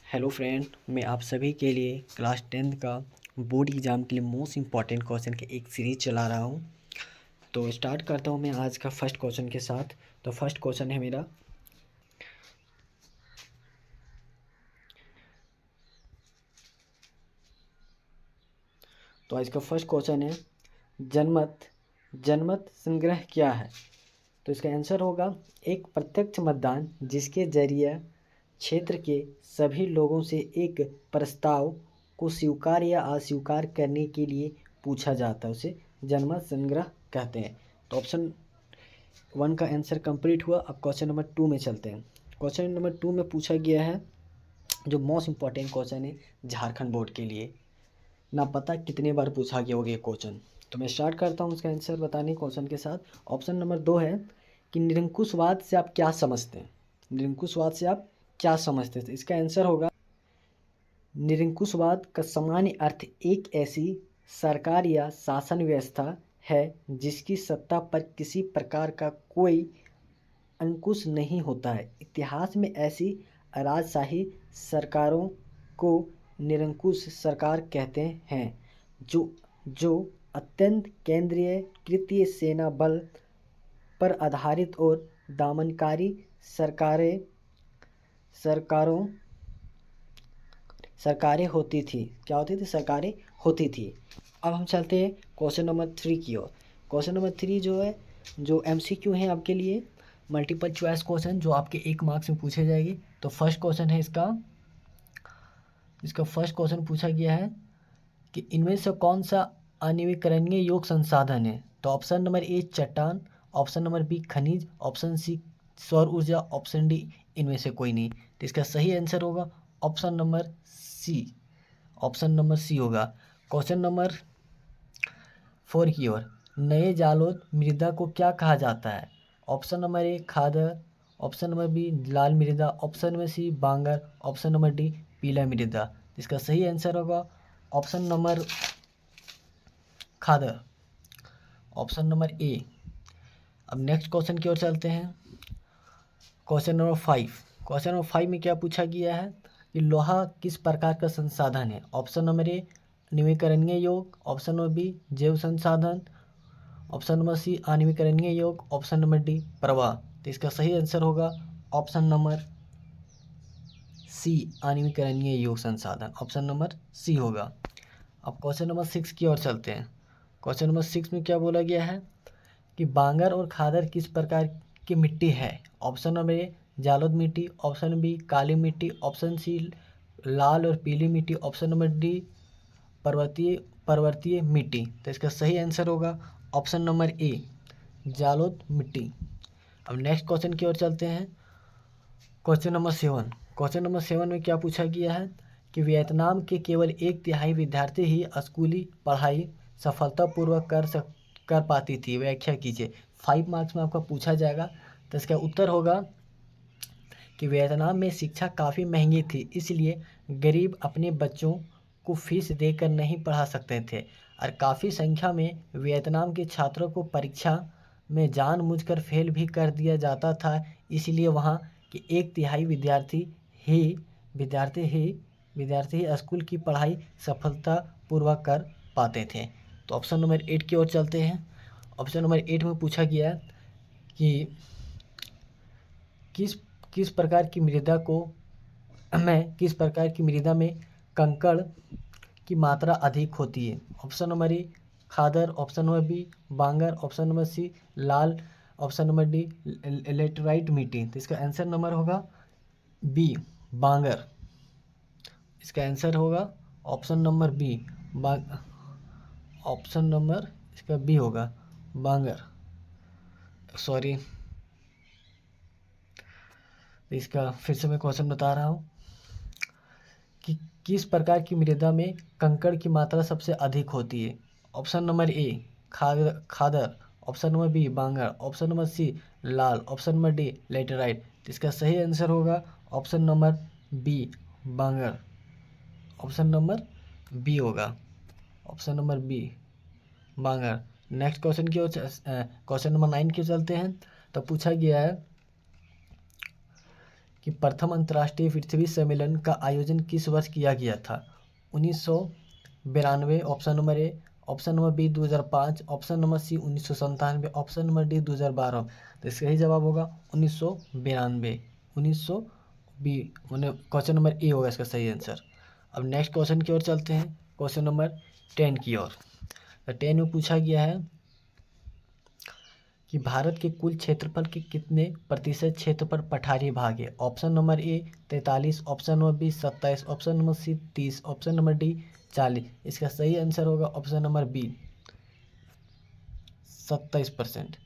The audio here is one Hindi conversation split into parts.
हेलो फ्रेंड, मैं आप सभी के लिए क्लास 10th का बोर्ड एग्ज़ाम के लिए मोस्ट इम्पॉर्टेंट क्वेश्चन के एक सीरीज चला रहा हूं। तो स्टार्ट करता हूं मैं आज का फर्स्ट क्वेश्चन के साथ। तो फर्स्ट क्वेश्चन है मेरा, तो आज का फर्स्ट क्वेश्चन है जनमत जनमत संग्रह क्या है। तो इसका आंसर होगा एक प्रत्यक्ष मतदान जिसके जरिए क्षेत्र के सभी लोगों से एक प्रस्ताव को स्वीकार या अस्वीकार करने के लिए पूछा जाता है, उसे जनमत संग्रह कहते हैं। तो ऑप्शन 1 का आंसर कंप्लीट हुआ। अब क्वेश्चन नंबर 2 में चलते हैं। क्वेश्चन नंबर 2 में पूछा गया है, जो मोस्ट इंपॉर्टेंट क्वेश्चन है झारखंड बोर्ड के लिए, ना पता कितने बार पूछा गया होगा ये क्वेश्चन। तो मैं स्टार्ट करता हूँ उसका आंसर बताने क्वेश्चन के साथ। ऑप्शन नंबर 2 है कि निरंकुशवाद से आप क्या समझते हैं। निरंकुशवाद से आप क्या समझते हैं? तो इसका आंसर होगा निरंकुशवाद का सामान्य अर्थ एक ऐसी सरकार या शासन व्यवस्था है जिसकी सत्ता पर किसी प्रकार का कोई अंकुश नहीं होता है। इतिहास में ऐसी राजशाही सरकारों को निरंकुश सरकार कहते हैं, जो अत्यंत केंद्रीयकृत सेना बल पर आधारित और दमनकारी सरकारों सरकारें होती थी। क्या होती थी? सरकारें होती थी। अब हम चलते हैं क्वेश्चन नंबर 3 की ओर। क्वेश्चन नंबर 3 जो है, जो MCQ है आपके लिए, मल्टीपल चॉइस क्वेश्चन, जो आपके 1 मार्क्स में पूछे जाएंगे। तो फर्स्ट क्वेश्चन है इसका फर्स्ट क्वेश्चन पूछा गया है कि इनमें से कौन सा अनवीकरणीय योग संसाधन है। तो ऑप्शन नंबर ए चट्टान, ऑप्शन नंबर बी खनिज, ऑप्शन सी सौर ऊर्जा, ऑप्शन डी इनमें से कोई नहीं। तो इसका सही आंसर होगा option number C. Option number C होगा। क्वेश्चन नंबर 4 की ओर, नए जालोद मृदा को क्या कहा जाता है। Option number A Khadar, option number B लाल मृदा, ऑप्शन नंबर सी बांगर, ऑप्शन नंबर डी पीला मृदा। इसका सही आंसर होगा ऑप्शन नंबर खादर, ऑप्शन नंबर ए। अब नेक्स्ट क्वेश्चन की ओर चलते हैं। Question number 5। क्वेश्चन नंबर 5 में क्या पूछा गया है कि लोहा किस प्रकार का संसाधन है। ऑप्शन नंबर ए नवीकरणीय योग, ऑप्शन नंबर बी जैव संसाधन, ऑप्शन नंबर सी अनवीकरणीय योग, ऑप्शन नंबर डी प्रवाह। तो इसका सही आंसर होगा ऑप्शन नंबर सी अनवीकरणीय योग संसाधन, ऑप्शन नंबर सी होगा। अब क्वेश्चन नंबर 6 की ओर चलते हैं। क्वेश्चन नंबर 6 में क्या बोला गया है कि बांगर और खादर किस प्रकार की मिट्टी है। ऑप्शन नंबर ए जालोद मिट्टी, ऑप्शन बी काली मिट्टी, ऑप्शन सी लाल और पीली मिट्टी, ऑप्शन नंबर डी पर्वतीय मिट्टी। तो इसका सही आंसर होगा ऑप्शन नंबर ए जालोद मिट्टी। अब नेक्स्ट क्वेश्चन की ओर चलते हैं। Question number 7। क्वेश्चन नंबर 7 में क्या पूछा गया है कि वियतनाम के केवल 1/3 विद्यार्थी ही स्कूली पढ़ाई सफलतापूर्वक कर पाती थी, व्याख्या कीजिए। 5 मार्क्स में आपका पूछा जाएगा। तो इसका उत्तर होगा कि वियतनाम में शिक्षा काफ़ी महंगी थी, इसलिए गरीब अपने बच्चों को फीस देकर नहीं पढ़ा सकते थे, और काफ़ी संख्या में वियतनाम के छात्रों को परीक्षा में जानबूझकर फेल भी कर दिया जाता था। इसलिए वहाँ के 1/3 विद्यार्थी ही स्कूल की पढ़ाई सफलतापूर्वक कर पाते थे। तो ऑप्शन नंबर 8 की ओर चलते हैं। ऑप्शन नंबर 8 में पूछा गया कि किस किस प्रकार की मृदा में कंकड़ की मात्रा अधिक होती है। Option number A Khadar, option number B bangar, option number C लाल, ऑप्शन नंबर डी लेटराइट मिट्टी। तो इसका आंसर नंबर होगा बी बांगर। इसका आंसर होगा option number B option number इसका बी होगा बांगर। सॉरी, इसका फिर से मैं क्वेश्चन बता रहा हूँ कि किस प्रकार की मृदा में कंकड़ की मात्रा सबसे अधिक होती है। Option number A Khadar, option number B bangar, option number C लाल, ऑप्शन नंबर डी लेटेराइट। तो इसका सही आंसर होगा option number B bangar. Option number B होगा, option number B bangar. Next question की ओर क्वेश्चन नंबर 9 की चलते हैं। तो पूछा गया है कि प्रथम अंतर्राष्ट्रीय पृथ्वी सम्मेलन का आयोजन किस वर्ष किया गया था? 1992, option number A. Option number B 2005, option number C 1997, option number D 2012। तो इसका ही जवाब होगा 1992। 19 क्वेश्चन नंबर ए होगा इसका सही आंसर। अब नेक्स्ट क्वेश्चन की ओर चलते हैं, क्वेश्चन नंबर 10 की ओर। तो 10 में पूछा गया है कि भारत के कुल क्षेत्रफल के कितने प्रतिशत क्षेत्र पर पठारी भाग है? Option number A 43, option number B 27, option number C 30, option number D 40। इसका सही आंसर होगा option number B 27%।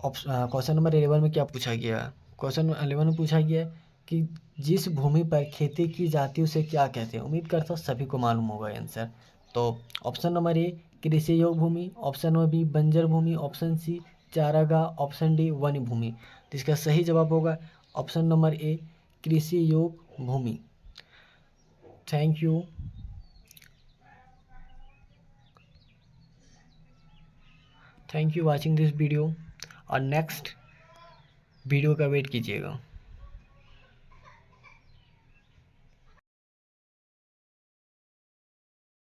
Question number 11 में क्या पूछा गया है? क्वेश्चन 11 में पूछा गया है कि जिस भूमि पर खेती की जाती है उसे क्या कहते हैं? उम्मीद करता हूँ सभी को मालूम होगा आंसर। तो ऑप्शन नंबर ए कृषि योग्य भूमि, ऑप्शन नंबर बी बंजर भूमि, ऑप्शन सी चारागाह, ऑप्शन डी वन भूमि। तो इसका सही जवाब होगा ऑप्शन नंबर ए कृषि योग्य भूमि। Thank you. Thank you watching this video और नेक्स्ट वीडियो का वेट कीजिएगा।